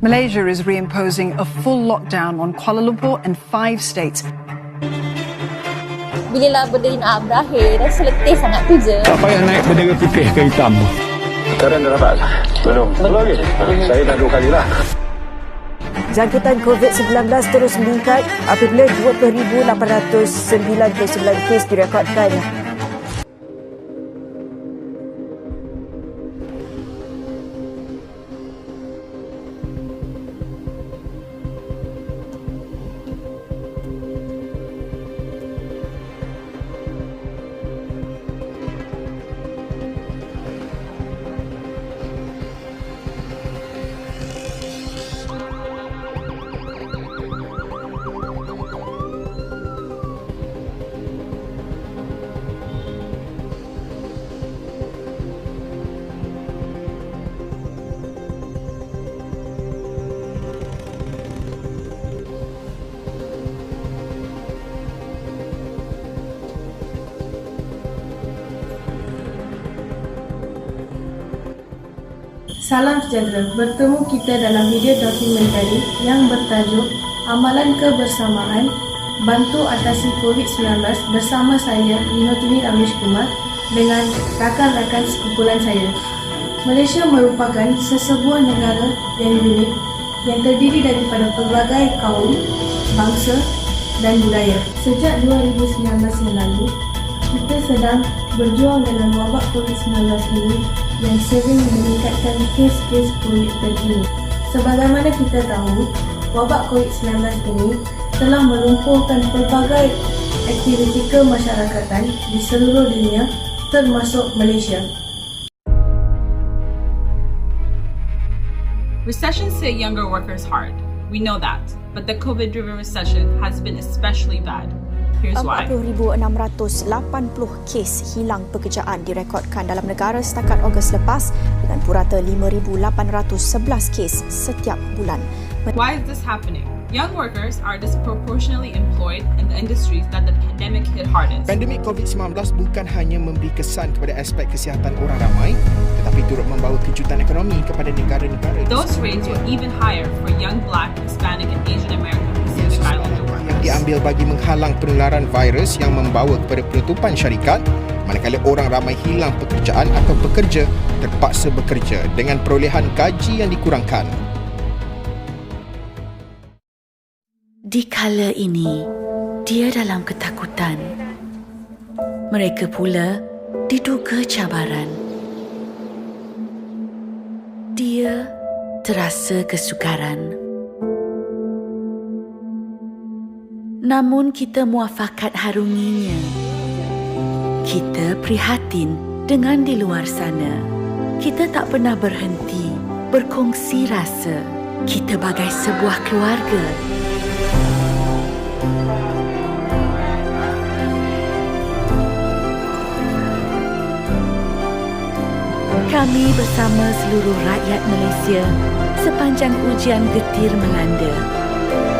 Malaysia is reimposing a full lockdown on Kuala Lumpur and 5 states. Bila benda ni nak berakhir, dah letih sangat kerja. Tak payah naik bendera putih ke hitam. Sekarang dah dapat? Belum lagi. Saya dah 2 kali lah. Jangkitan COVID-19 terus meningkat apabila 20,899 kes direkodkan. Salam sejahtera, bertemu kita dalam video dokumentari yang bertajuk Amalan Kebersamaan Bantu Atasi COVID-19 bersama saya, Winotini Ramesh Kumar, dengan rakan-rakan sekumpulan saya. Malaysia merupakan sesebuah negara yang unik yang terdiri daripada pelbagai kaum, bangsa dan budaya. Sejak 2019 yang lalu, kita sedang berjuang dengan wabak COVID-19 ini yang sering meningkatkan kes-kes COVID terkini. Sebagaimana kita tahu, wabak COVID-19 ini telah melumpuhkan pelbagai aktiviti kemasyarakatan di seluruh dunia termasuk Malaysia. Recessions hit younger workers hard. We know that. But the COVID-driven recession has been especially bad. Here's why. 40,680 kes hilang pekerjaan direkodkan dalam negara setakat Ogos lepas dengan purata 5,811 kes setiap bulan. Why is this happening? Young workers are disproportionately employed in the industries that the pandemic hit hardest. Pandemik COVID-19 bukan hanya memberi kesan kepada aspek kesihatan orang ramai, tetapi turut membawa kejutan ekonomi kepada negara-negara. Those rates were even higher for young Black, Hispanic and Asian American Pacific Islander workers. Yang diambil bagi menghalang penularan virus yang membawa kepada penutupan syarikat, manakala orang ramai hilang pekerjaan atau pekerja terpaksa bekerja dengan perolehan gaji yang dikurangkan. Di kala ini, dia dalam ketakutan. Mereka pula diduga cabaran. Dia terasa kesukaran. Namun kita muafakat harunginya. Kita prihatin dengan di luar sana. Kita tak pernah berhenti berkongsi rasa. Kita bagai sebuah keluarga. Kami bersama seluruh rakyat Malaysia sepanjang ujian getir melanda,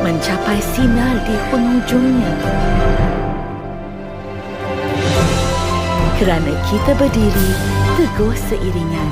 mencapai sinar di penghujungnya. Kerana kita berdiri teguh seiringan.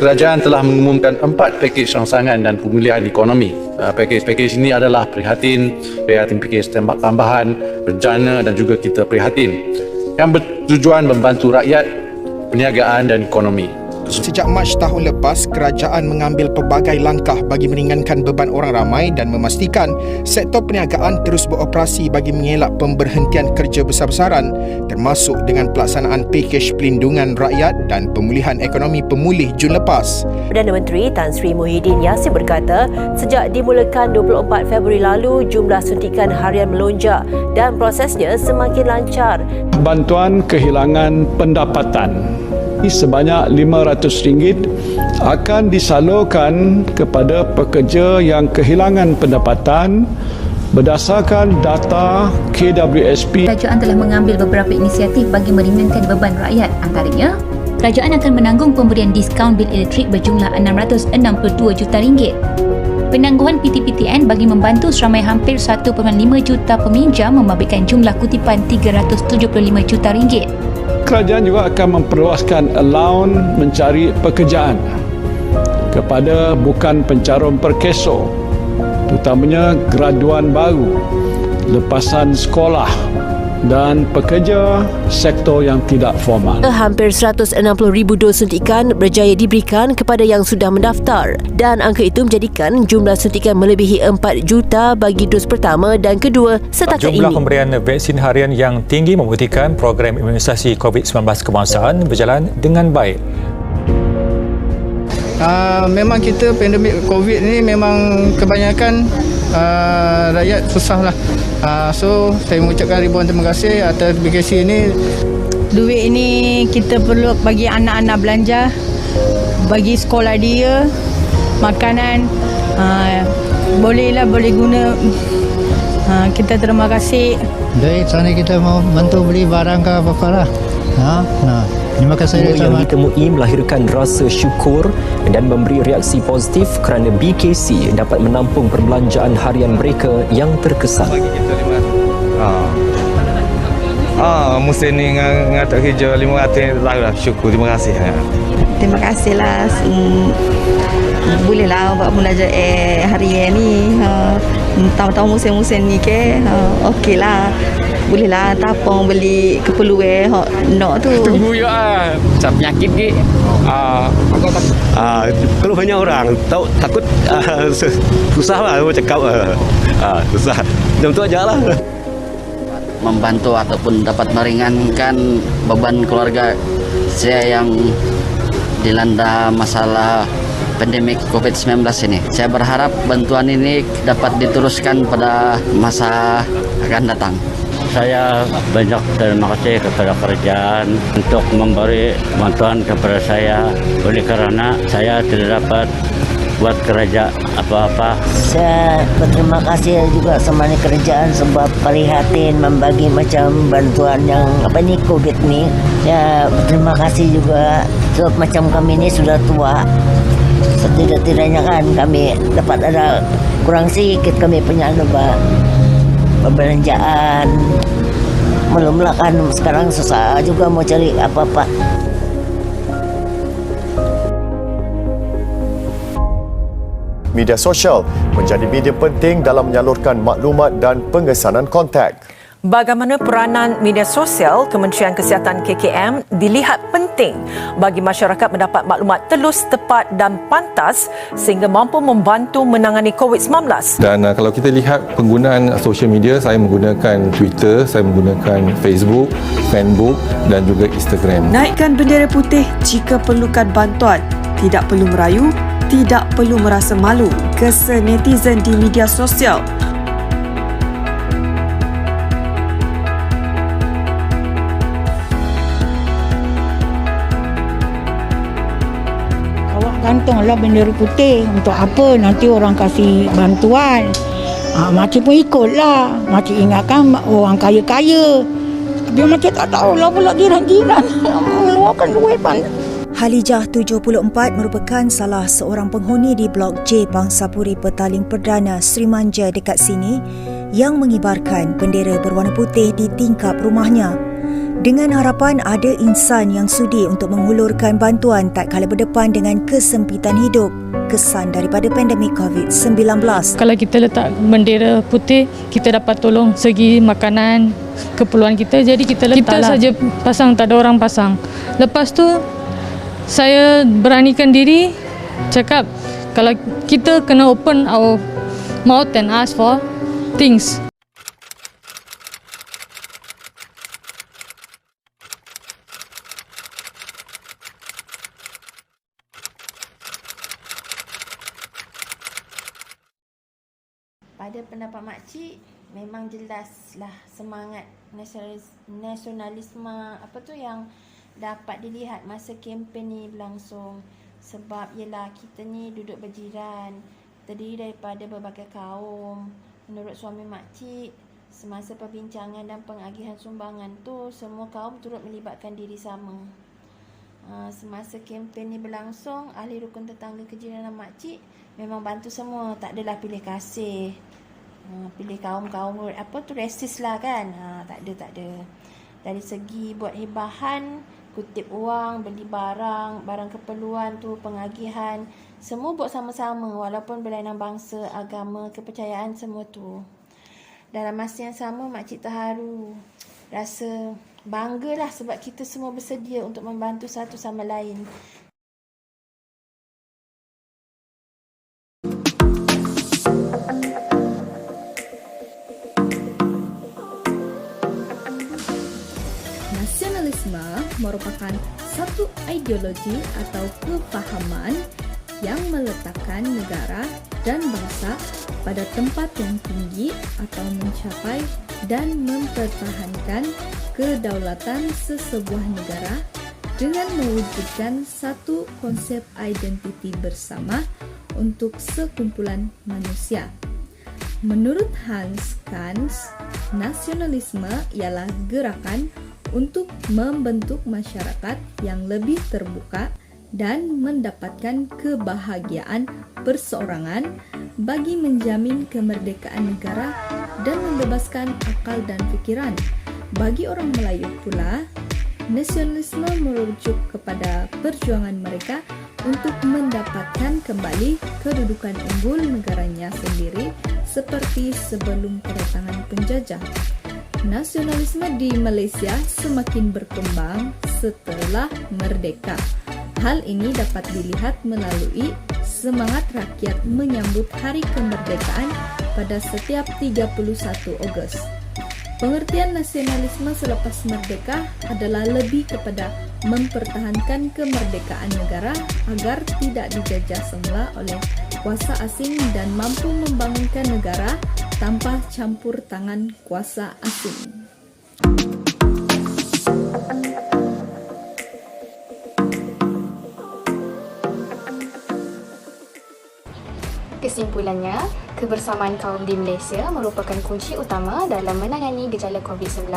Kerajaan telah mengumumkan 4 pakej rangsangan dan pemulihan ekonomi. Pakej-pakej ini adalah prihatin pakej tembak tambahan, bencana dan juga kita prihatin, yang bertujuan membantu rakyat, perniagaan dan ekonomi. Sejak Mac tahun lepas, kerajaan mengambil pelbagai langkah bagi meringankan beban orang ramai dan memastikan sektor perniagaan terus beroperasi bagi mengelak pemberhentian kerja besar-besaran, termasuk dengan pelaksanaan pakej pelindungan rakyat dan pemulihan ekonomi pemulih Jun lepas. Perdana Menteri Tan Sri Muhyiddin Yassin berkata, sejak dimulakan 24 Februari lalu, jumlah suntikan harian melonjak dan prosesnya semakin lancar. Bantuan kehilangan pendapatan sebanyak RM500 akan disalurkan kepada pekerja yang kehilangan pendapatan berdasarkan data KWSP. Kerajaan telah mengambil beberapa inisiatif bagi meringankan beban rakyat. Antaranya, kerajaan akan menanggung pemberian diskaun bil elektrik berjumlah RM662 juta. Penangguhan PTPTN bagi membantu seramai hampir 1.5 juta peminjam membabitkan jumlah kutipan 375 juta ringgit. Kerajaan juga akan memperluaskan allowance mencari pekerjaan kepada bukan pencarum perkeso, terutamanya graduan baru, lepasan sekolah dan pekerja sektor yang tidak formal. Hampir 160,000 dos suntikan berjaya diberikan kepada yang sudah mendaftar dan angka itu menjadikan jumlah suntikan melebihi 4 juta bagi dos pertama dan kedua setakat ini. Jumlah pemberian vaksin harian yang tinggi membuktikan program imunisasi COVID-19 kebangsaan berjalan dengan baik. Memang kita pandemik COVID ni memang kebanyakan rakyat susah lah. So saya mengucapkan ribuan terima kasih atas BKC ini. Duit ini kita perlu bagi anak-anak belanja, bagi sekolah dia, makanan, boleh guna. Kita terima kasih. Dari sana kita mau bantu beli barang ke apa-apa lah. Terima kasih. Yang ditemui melahirkan rasa syukur dan memberi reaksi positif kerana BKC dapat menampung perbelanjaan harian mereka yang terkesan. Musim ni dengan tak kerja 500 lah, syukur, terima kasih. Terima kasihlah. Bolehlah buat belajar harian ni. Tahu-tahu musim-musim ni ke, okeylah. Bolehlah tapong beli keperluan nak tu. Tunggu ya. Macam penyakit ke? Kalau banyak orang tahu takut susah lah mau cakap. Susah. Macam tu aja lah. Membantu ataupun dapat meringankan beban keluarga saya yang dilanda masalah pandemik COVID-19 ini. Saya berharap bantuan ini dapat diteruskan pada masa akan datang. Saya banyak terima kasih kepada kerajaan untuk memberi bantuan kepada saya oleh kerana saya tidak dapat buat kerja apa-apa. Saya berterima kasih juga sama kerajaan sebab prihatin membagi macam bantuan yang COVID ni. Ya, berterima kasih juga sebab macam kami ni sudah tua. Setidak-tidaknya kan kami dapat ada kurang sedikit kami punya perbelanjaan. Belumlah kan sekarang susah juga mau cari apa-apa. Media sosial menjadi media penting dalam menyalurkan maklumat dan pengesanan kontak. Bagaimana peranan media sosial Kementerian Kesihatan KKM dilihat penting bagi masyarakat mendapat maklumat telus, tepat dan pantas sehingga mampu membantu menangani COVID-19. Dan kalau kita lihat penggunaan sosial media, saya menggunakan Twitter, saya menggunakan Facebook, Facebook dan juga Instagram. Naikkan bendera putih jika perlukan bantuan. Tidak perlu merayu, tidak perlu merasa malu. Kesa netizen di media sosial. Gantunglah bendera putih. Untuk apa nanti orang kasih bantuan? Makcik pun ikutlah. Makcik ingatkan orang kaya-kaya. Dia macam tak tahulah pula jiran-jiran mengeluarkan duit pun. Halijah 74 merupakan salah seorang penghuni di Blok J Bangsapuri Petaling Perdana Sri Manja dekat sini yang mengibarkan bendera berwarna putih di tingkap rumahnya. Dengan harapan ada insan yang sudi untuk menghulurkan bantuan tak kala berdepan dengan kesempitan hidup kesan daripada pandemik COVID-19. Kalau kita letak bendera putih, kita dapat tolong segi makanan, keperluan kita. Jadi kita letaklah. Kita saja pasang, tak ada orang pasang. Lepas tu, saya beranikan diri cakap kalau kita kena open our mouth and ask for things. Pada pendapat makcik, memang jelaslah semangat nasionalisme yang dapat dilihat masa kempen ni berlangsung. Sebab ialah kita ni duduk berjiran, terdiri daripada berbagai kaum. Menurut suami makcik, semasa perbincangan dan pengagihan sumbangan tu, semua kaum turut melibatkan diri sama. Semasa kempen ni berlangsung, ahli rukun tetangga kejiran dan makcik memang bantu semua, tak adalah pilih kasih. Pilih kaum-kaum resis lah kan. Tak ada. Dari segi buat hibahan, kutip wang, beli barang keperluan tu, pengagihan, semua buat sama-sama walaupun berlainan bangsa, agama, kepercayaan semua tu. Dalam masa yang sama, makcik terharu, rasa banggalah sebab kita semua bersedia untuk membantu satu sama lain. Nasionalisme merupakan satu ideologi atau kefahaman yang meletakkan negara dan bangsa pada tempat yang tinggi atau mencapai dan mempertahankan kedaulatan sesebuah negara dengan mewujudkan satu konsep identiti bersama untuk sekumpulan manusia. Menurut Hans Kant, nasionalisme ialah gerakan untuk membentuk masyarakat yang lebih terbuka dan mendapatkan kebahagiaan perseorangan bagi menjamin kemerdekaan negara dan membebaskan akal dan fikiran. Bagi orang Melayu pula, nasionalisme merujuk kepada perjuangan mereka untuk mendapatkan kembali kedudukan unggul negaranya sendiri seperti sebelum kedatangan penjajah. Nasionalisme di Malaysia semakin berkembang setelah merdeka. Hal ini dapat dilihat melalui semangat rakyat menyambut Hari Kemerdekaan pada setiap 31 Ogos. Pengertian nasionalisme selepas merdeka adalah lebih kepada mempertahankan kemerdekaan negara agar tidak dijajah semula oleh kuasa asing dan mampu membangunkan negara tanpa campur tangan kuasa asing. Kesimpulannya, kebersamaan kaum di Malaysia merupakan kunci utama dalam menangani gejala COVID-19.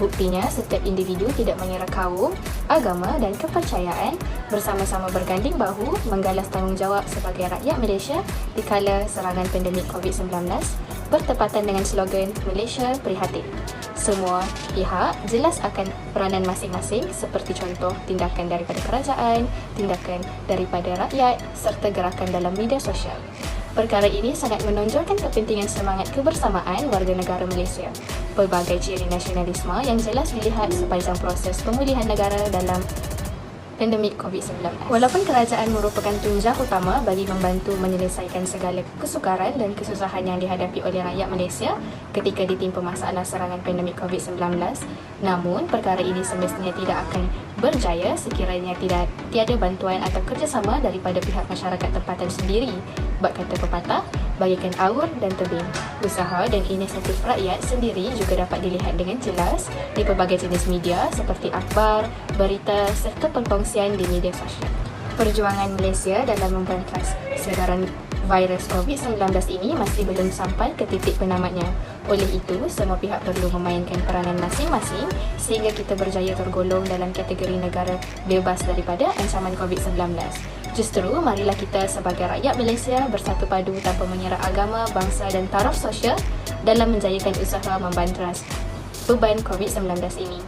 Buktinya, setiap individu tidak mengira kaum, agama dan kepercayaan bersama-sama berganding bahu menggalas tanggungjawab sebagai rakyat Malaysia di kala serangan pandemik COVID-19 bertepatan dengan slogan Malaysia Prihatin. Semua pihak jelas akan peranan masing-masing seperti contoh tindakan daripada kerajaan, tindakan daripada rakyat serta gerakan dalam media sosial. Perkara ini sangat menonjolkan kepentingan semangat kebersamaan warga negara Malaysia. Pelbagai ciri nasionalisme yang jelas dilihat sepanjang proses pemulihan negara dalam pandemik COVID-19. Walaupun kerajaan merupakan tunjang utama bagi membantu menyelesaikan segala kesukaran dan kesusahan yang dihadapi oleh rakyat Malaysia ketika ditimpa masalah serangan pandemik COVID-19, namun perkara ini semestinya tidak akan berjaya sekiranya tiada bantuan atau kerjasama daripada pihak masyarakat tempatan sendiri. Bab kata pepatah, bagikan aur dan tebing. Usaha dan inisiatif rakyat sendiri juga dapat dilihat dengan jelas di pelbagai jenis media seperti akhbar, berita serta perkongsian di media sosial. Perjuangan Malaysia dalam memberantas sebaran virus COVID-19 ini masih belum sampai ke titik penamatnya. Oleh itu, semua pihak perlu memainkan peranan masing-masing sehingga kita berjaya tergolong dalam kategori negara bebas daripada ancaman COVID-19. Justru, marilah kita sebagai rakyat Malaysia bersatu padu tanpa mengira agama, bangsa dan taraf sosial dalam menjayakan usaha membanteras beban COVID-19 ini.